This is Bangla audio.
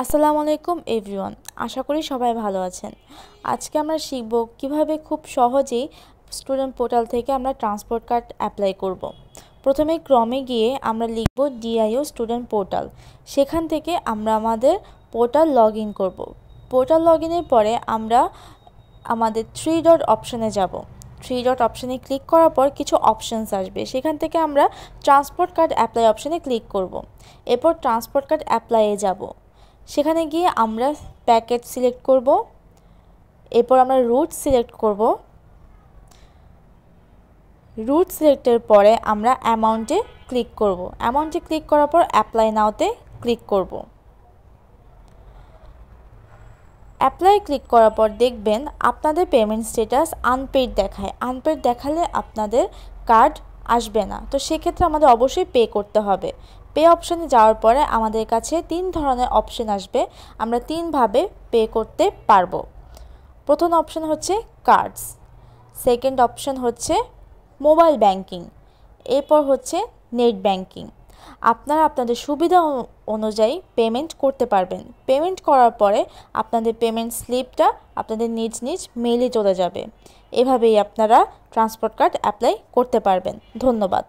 আসসালামু আলাইকুম এভরিওয়ান, আশা করি সবাই ভালো আছেন। আজকে আমরা শিখব কিভাবে খুব সহজেই স্টুডেন্ট পোর্টাল থেকে আমরা ট্রান্সপোর্ট কার্ড অ্যাপ্লাই করব। প্রথমে ক্রমে গিয়ে আমরা লিখব ডিআইও স্টুডেন্ট পোর্টাল। সেখান থেকে আমরা আমাদের পোর্টাল লগ ইন করব। পোর্টাল লগ ইনের পরে আমরা আমাদের 3 ডট অপশানে যাব। 3 ডট অপশানে ক্লিক করার পর কিছু অপশানস আসবে, সেখান থেকে আমরা ট্রান্সপোর্ট কার্ড অ্যাপ্লাই অপশানে ক্লিক করব। এরপর ট্রান্সপোর্ট কার্ড অ্যাপ্লাইয়ে যাব। সেখানে গিয়ে আমরা প্যাকেট সিলেক্ট করব। এরপর আমরা রুট সিলেক্ট করব। রুট সিলেক্টের পরে আমরা অ্যামাউন্টে ক্লিক করব। অ্যামাউন্টে ক্লিক করার পর অ্যাপ্লাই নাওতে ক্লিক করব। অ্যাপ্লাই ক্লিক করার পর দেখবেন আপনাদের পেমেন্ট স্ট্যাটাস আনপেইড দেখায়। আনপেইড দেখালে আপনাদের কার্ড আসবে না, তো সেক্ষেত্রে আমাদের অবশ্যই পে করতে হবে। পে অপশানে যাওয়ার পরে আমাদের কাছে 3 ধরনের অপশান আসবে, আমরা 3 ভাবে পে করতে পারবো। প্রথম অপশান হচ্ছে কার্ডস, সেকেন্ড অপশান হচ্ছে মোবাইল ব্যাংকিং, এরপর হচ্ছে নেট ব্যাংকিং। আপনারা আপনাদের সুবিধা অনুযায়ী পেমেন্ট করতে পারবেন। পেমেন্ট করার পরে আপনাদের পেমেন্ট স্লিপটা আপনাদের নিজ নিজ মেইলে চলে যাবে। এভাবেই আপনারা ট্রান্সপোর্ট কার্ড অ্যাপ্লাই করতে পারবেন। ধন্যবাদ।